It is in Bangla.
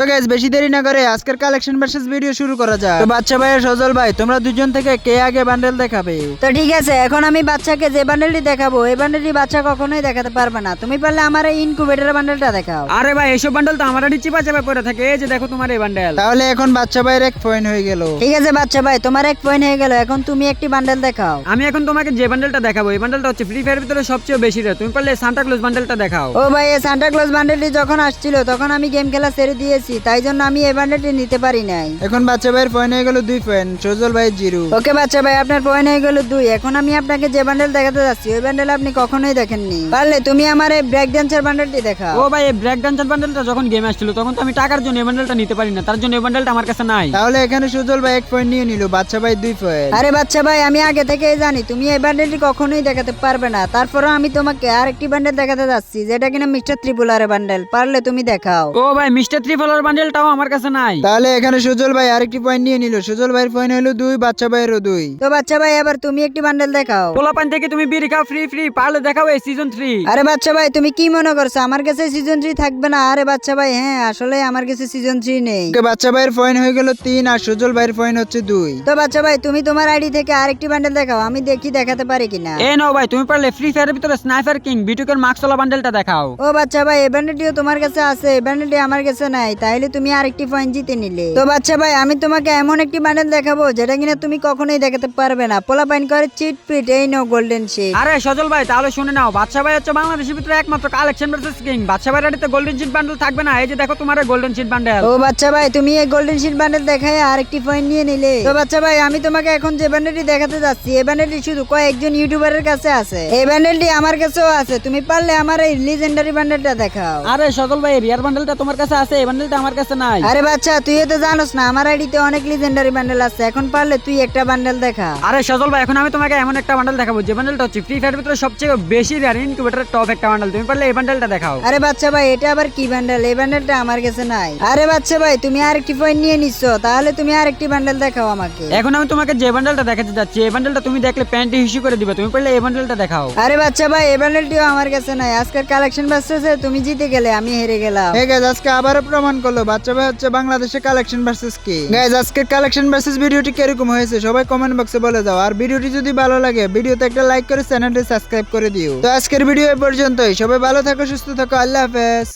তো গাইস বেশি দেরি না করে আজকের কালেকশন ভার্সেস ভিডিও শুরু করা যাক। তো বাচ্চা ভাই আর সজল ভাই তোমরা দুজন থেকে কে আগে বান্ডেল দেখাবে? তো ঠিক আছে, এখন আমি বাচ্চাকে যে বান্ডেলটি দেখাবো এই বান্ডেলটি বাচ্চা কখনোই দেখাতে পারবে না। তুমি পারলে আমার এই ইনকিউবেটর বান্ডেলটা দেখাও। আরে ভাই এসব বান্ডেল তো আমার চিপা চাপা পড়ে থাকে। এই যে দেখো তোমার এই বান্ডেল। তাহলে এখন বাচ্চা ভাইয়ের এক পয়েন্ট হয়ে গেল। ঠিক আছে বাচ্চা ভাই, তোমার এক পয়েন্ট হয়ে গেল। এখন তুমি একটি বান্ডেল দেখাও। আমি এখন তোমাকে যে বান্ডেলটা দেখাবো এই বান্ডেলটা হচ্ছে ফ্রি ফায়ারের ভিতরে সবচেয়ে বেশি রে। তুমি পারলে সান্টা ক্লজ বান্ডেলটা দেখাও। ও ভাই, এই সান্টা ক্লজ বান্ডেলটি যখন আসছিল তখন আমি গেম খেলা ছেড়ে দিয়েছি, তাই জন্য আমি এই বান্ডেলটি নিতে পারি নাই। এখন বাচ্চা ভাইয়ের পয়েন্ট হয়ে গেল 2 পয়েন্ট, সজল ভাই 0। ওকে বাচ্চা ভাই, আপনার পয়েন্ট হয়ে গেল 2। এখন আমি আপনাকে যে বান্ডেল দেখাতে যাচ্ছি ওই বান্ডেল আপনি কখনোই দেখেননি। পারলে তুমি আমার এই ব্রেক ডান্সার বান্ডেলটি দেখাও। ও ভাই এই ব্রেক ডান্সার বান্ডেলটা যখন গেমে আসছিল তখন তো আমি টাকার জন্য এই বান্ডেলটা নিতে পারি না, তার জন্য এই বান্ডেলটা আমার কাছে নাই। তাহলে এখানে সজল ভাই 1 পয়েন্ট নিয়ে নিল, বাচ্চা ভাই 2 পয়েন্ট। আরে বাচ্চা ভাই, আমি আগে থেকেই জানি তুমি এই বান্ডেলটি কখনোই দেখাতে পারবে না। তারপরেও আমি তোমাকে আরেকটি বান্ডেল দেখাতে যাচ্ছি যেটা কিনা মিস্টার ত্রিপুলারের বান্ডেল। পারলে তুমি দেখাও। ও ভাই মিস্টার ত্রিফলার বান্ডেলটাও আমার কাছে নাই। তাহলে এখানে সজল ভাই আরেকটি পয়েন্ট নিয়ে নিল, সজল ভাইয়ের পয়েন্ট হলো 2, বাচ্চা ভাইয়েরও 2। তো বাচ্চা ভাই এবার তুমি একটি বান্ডেল দেখাও। পোলাপান থেকে তুমি বিড়ি খাও ফ্রি ফ্রি, পারলে দেখাও এই সিজন 3। আরে বাচ্চা ভাই, তুমি কি মনে করছো আমার কাছে সিজন 3 থাকবে না? আরে বাচ্চা ভাই, হ্যাঁ আসলে আমার কাছে সিজন 3 নেই। ওকে, বাচ্চা ভাইয়ের পয়েন্ট হয়ে গেল 3 আর সজল ভাইয়ের পয়েন্ট হচ্ছে 2। তো বাচ্চা ভাই, তুমি তোমার আইডি থেকে আরেকটি বান্ডেল দেখাও, আমি দেখি দেখাতে পারি কিনা। এই নাও ভাই, তুমি পারলে ফ্রি ফায়ারের ভিতরে স্নাইপার কিং বিটুকের মার্কসওয়ালা বান্ডেলটা দেখাও। ও বাচ্চা ভাই, এই বান্ডেলটিও তোমার কাছে আছে, এই বান্ডেলটি আমার কাছে নাই, তাইলে তুমি আরেকটি পয়েন্ট জিতে নিলে। তো বাচ্চা ভাই, আমি তোমাকে এমন একটি বান্ডেল দেখাবো যেটা কিনা তুমি কখনোই দেখাতে পারবে না। পোলা পাইন করে চিট পিট, এই নো গোল্ডেন শিট। আরে সজল ভাই তাহলে শুনে নাও, বাদশা ভাই হচ্ছে বাংলাদেশের ভিতরে একমাত্র কালেকশন ভার্সেস কিং। বাদশা ভাইয়ের আড়িতে গোল্ডেন শিট বান্ডেল থাকবে না। এই যে দেখো তোমার গোল্ডেন শিট বান্ডেল। ও বাচ্চা ভাই, তুমি এই গোল্ডেন শিট বান্ডেল দেখায় আরেকটি পয়েন্ট নিয়ে নিলে। তো বাচ্চা ভাই, আমি তোমাকে এখন যে বান্ডেলটি দেখাতে যাচ্ছি এই বান্ডেলটি শুধু কয়েকজন ইউটিউবারের কাছে আছে। এই বান্ডেলটি আমার কাছেও আছে, তুমি পারলে আমার এই লিজেন্ডারি বান্ডেলটা দেখাও। আরে সজল ভাই রিয়ার বান্ডেলটা তোমার কাছে আছে, এই বান্ডেলটা আমার কাছে নাই। আরে বাচ্চা, তুই তো জানোস না আমার আইডিতে অনেক লিজেন্ডারি বান্ডেল আছে। এখন পারলে তুই একটা বান্ডেল দেখা। আরে সজল ভাই, এখন আমি তোমাকে এমন একটা বান্ডেল দেখাবো যে বান্ডেলটা হচ্ছে ফ্রি ফায়ারের ভিতরে সবচেয়ে বেশি রিয়ার ইনকিউবেটরের টপ একটা বান্ডেল। তুমি পারলে এই বান্ডেলটা দেখাও। আরে বাচ্চা ভাই, এটা আবার কি বান্ডেল? এই বান্ডেলটা আমার কাছে নাই। আরে বাচ্চা ভাই, তুমি আরেকটি পয়েন্ট নিয়ে নিচ্ছ, তাহলে তুমি আরেকটি বান্ডেল দেখাও আমাকে। এখন আমি তোমাকে যে বান্ডেলটা দেখাতে যাচ্ছি এই বান্ডেলটা তুমি দেখলে প্যান্টি হিসু করে দিবে। তুমি পারলে এই বান্ডেলটা দেখাও। আরে বাচ্চা ভাই, এই বান্ডেলটিও আমার কাছে নাই। আজকের কালেকশন বাসছে, তুমি জিতে গেলে, আমি হেরে গেলাম। এই গাইস আজকে আবারও প্রমাণ করলো বাচ্চা ভাই হচ্ছে বাংলাদেশের কালেকশন ভার্সেস কি। গাইস আজকের কালেকশন ভার্সেস ভিডিওটি কিরকম হয়েছে সবাই কমেন্ট বক্সে বলে দাও। আর ভিডিওটি যদি ভালো লাগে ভিডিওতে একটা লাইক করে চ্যানেলটি সাবস্ক্রাইব করে দিও। তো আজকের ভিডিও এই পর্যন্তই, সবাই ভালো থাকো, সুস্থ থাকো, আল্লাহ হাফেজ।